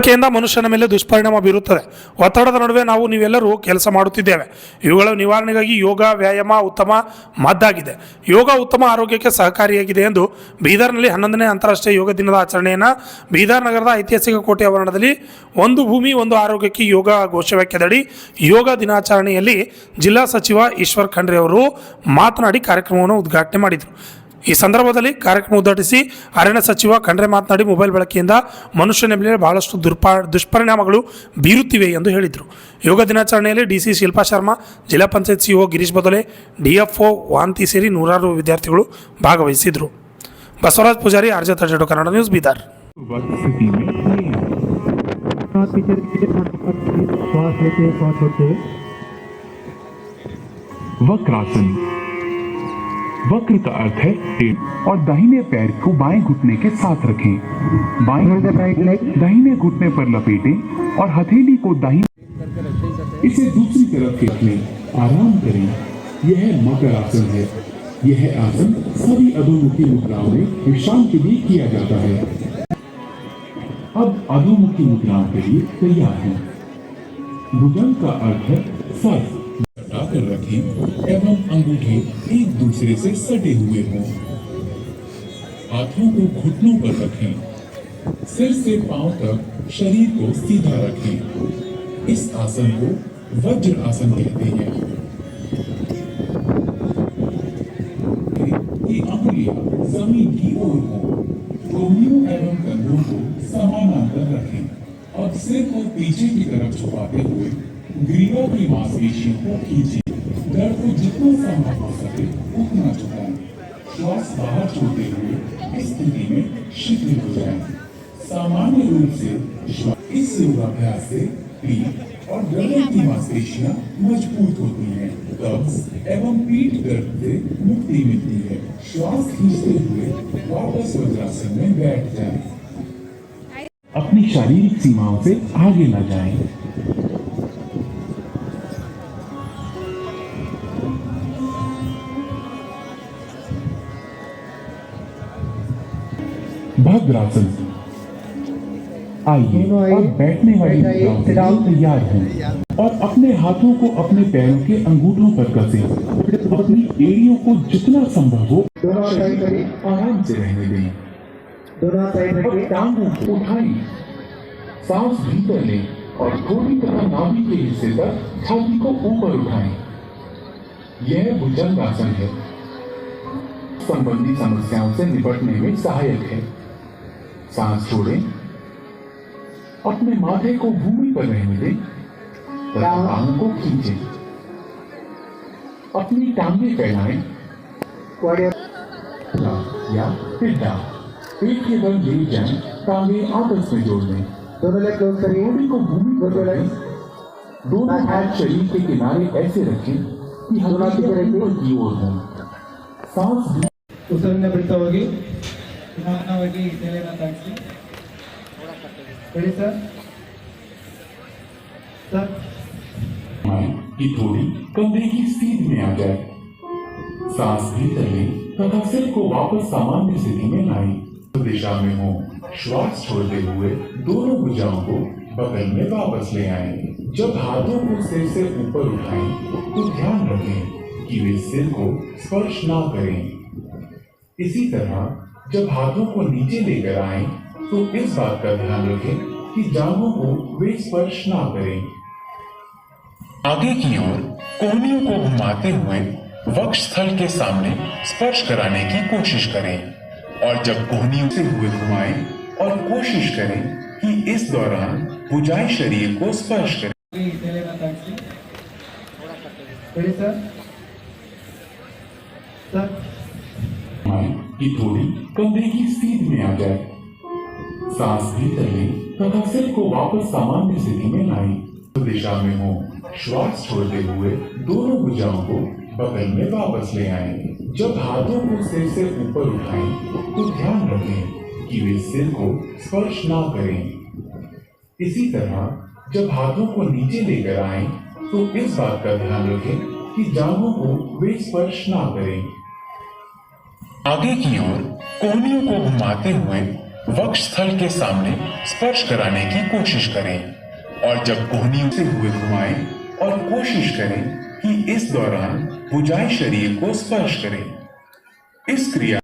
ಬಳಕೆಯಿಂದ ಮನುಷ್ಯನ ಮೇಲೆ ದುಷ್ಪರಿಣಾಮ ಬೀರುತ್ತದೆ. ಒತ್ತಡದ ನಡುವೆ ನಾವು ನೀವೆಲ್ಲರೂ ಕೆಲಸ ಮಾಡುತ್ತಿದ್ದೇವೆ. ಇವುಗಳ ನಿವಾರಣೆಗಾಗಿ ಯೋಗ ವ್ಯಾಯಾಮ ಉತ್ತಮ ಮದ್ದಾಗಿದೆ. ಯೋಗ ಉತ್ತಮ ಆರೋಗ್ಯಕ್ಕೆ ಸಹಕಾರಿಯಾಗಿದೆ ಎಂದು ಬೀದರ್ನಲ್ಲಿ 11ನೇ ಅಂತಾರಾಷ್ಟ್ರೀಯ ಯೋಗ ದಿನದ ಆಚರಣೆಯನ್ನು ಬೀದರ್ ನಗರದ ಐತಿಹಾಸಿಕ ಕೋಟೆ ಆವರಣದಲ್ಲಿ ಒಂದು ಭೂಮಿ ಒಂದು ಆರೋಗ್ಯಕ್ಕೆ ಯೋಗ ಘೋಷವಾಕ್ಯದಡಿ ಯೋಗ ದಿನಾಚರಣೆಯಲ್ಲಿ ಜಿಲ್ಲಾ ಸಚಿವ ಈಶ್ವರ್ ಖಂಡ್ರೆ ಅವರು ಮಾತನಾಡಿ ಕಾರ್ಯಕ್ರಮವನ್ನು ಉದ್ಘಾಟನೆ ಮಾಡಿದರು. ಈ ಸಂದರ್ಭದಲ್ಲಿ ಕಾರ್ಯಕ್ರಮ ಉದ್ಘಾಟಿಸಿ ಅರಣ್ಯ ಸಚಿವ ಖಂಡ್ರೆ ಮಾತನಾಡಿ ಮೊಬೈಲ್ ಬಳಕೆಯಿಂದ ಮನುಷ್ಯನ ಮೇಲೆ ಬಹಳಷ್ಟು ದುಷ್ಪರಿಣಾಮಗಳು ಬೀರುತ್ತಿವೆ ಎಂದು ಹೇಳಿದರು. ಯೋಗ ದಿನಾಚರಣೆಯಲ್ಲಿ ಡಿಸಿ ಶಿಲ್ಪಾ ಶರ್ಮಾ, ಜಿಲ್ಲಾ ಪಂಚಾಯತ್ ಸಿಒ ಗಿರೀಶ್ ಬದೊಲೆ, ಡಿಎಫ್ಒ ವಾಂತಿ ಸೇರಿ ನೂರಾರು ವಿದ್ಯಾರ್ಥಿಗಳು ಭಾಗವಹಿಸಿದರು. ಬಸವರಾಜ್ ಪೂಜಾರಿ, ಆರ್ಜೆ ತರ್ಜೆಡು, ಕನ್ನಡ ನ್ಯೂಸ್, ಬೀದರ್. वक्रासन। वक्र का अर्थ है टेढ़ और दाहिने पैर को बाएं घुटने के साथ रखें। दाहिने घुटने पर लपेटें और हथेली को दाहिने इसे दूसरी तरफ खींच लें। आराम करें। यह मकर आसन है। यह आसन सभी अधोमुखी मुद्राओं में विश्राम के लिए किया जाता है। अब अधोमुखी मुद्राओं के लिए तैयार हैं। भुजंग का अर्थ है सर कर रखें एवं अंगूठे एक दूसरे से सटे हुए हों। हाथों को घुटनों पर रखें। सिर से पांव तक शरीर को सीधा रखें। इस आसन को वज्र आसन कहते हैं। ये अंगुलियां जमीन की ओर हों। कोहनियों एवं कंधों को समानांतर रखें और सिर को पीछे की तरफ झुकाते हुए ग्रीवा की मांसपेशियों को खींचें। दर्द को जितना संभव हो सके उतना झुकाएं। श्वास बाहर छोड़ते हुए इस स्थिति में शिथिल हो जाएं। सामान्य रूप से इस योगाभ्यास से पीठ और गर्दन की मांसपेशियां मजबूत होती हैं। कब्ज एवं पीठ दर्द से मुक्ति मिलती है। श्वास खींचते हुए वापस वज्रासन में बैठ जाएं। अपनी शारीरिक सीमाओं से आगे न जाएं। भद्रासन। आइए और बैठने वाली मुद्राओं के लिए तैयार हों और अपने हाथों को अपने पैरों के अंगूठों पर कसें। अपनी एड़ियों को जितना संभव हो आराम से रहने दें। टांगों को उठाएं। सांस भीतर लें और थोड़ी तथा नाभि के हिस्से तक छाती को ऊपर उठाएं। यह भुजंग आसन है। संबंधी समस्याओं से निपटने में सहायक है। सांस छोड़ें। अपने माथे को भूमि पर रहने दें तथा टांगों को खींचें। अपनी टांगें फैलाएं या पिटा पेट के बल ले जाएं। टांगें आपस में जोड़ लें। दोनों लेग क्लोज करें। बॉडी को भूमि पर रखें। दोनों हाथ शरीर के किनारे ऐसे रखें कि हथेलियां ऊपर की ओर हों। सांस ಉಸಿರನ್ನ ಬಿಡ್ತಾ ಹೋಗಿ ನಿಧಾನವಾಗಿ ತಲೆಯನ್ನು ತಾಗಿಸಿ. ಸರಿ ಸರ್. की थोड़ी कंधे की सीध में आ जाए। सांस भीतर लें तथा सिर को वापस सामान्य स्थिति में लाएं। दिशा में हो। श्वास छोड़ते हुए दोनों भुजाओं को बगल में वापस ले आएं। जब हाथों को सिर से ऊपर उठाएं तो ध्यान रखें कि वे सिर को स्पर्श ना करें। इसी तरह जब हाथों को नीचे लेकर आएं तो इस बात का ध्यान रखें कि जांघों को वे स्पर्श ना करें। आगे की ओर कोहनियों को घुमाते हुए वक्ष स्थल के सामने स्पर्श कराने की कोशिश करें और जब कोहनियों से हुए घुमाएं और कोशिश करें कि इस दौरान भुजाएं शरीर को स्पर्श करें। की थोड़ी कंधे की सीध में आ जाए। सांस भीतर लें तथा सिर को वापस सामान्य स्थिति में लाएं। दिशा में हो। श्वास छोड़ते हुए दोनों भुजाओं को बगल में वापस ले आएं। जब हाथों को सिर से ऊपर उठाएं तो ध्यान रखें कि वे सिर को स्पर्श ना करें। इसी तरह जब हाथों को नीचे लेकर आएं तो इस बात का ध्यान रखें कि जांघों को वे स्पर्श ना करें। आगे की ओर कोहनियों को घुमाते हुए वक्ष स्थल के सामने स्पर्श कराने की कोशिश करें और जब कोहनी से हुए घुमाएं और कोशिश करें कि इस दौरान भुजाएं शरीर को स्पर्श करें। इस क्रिया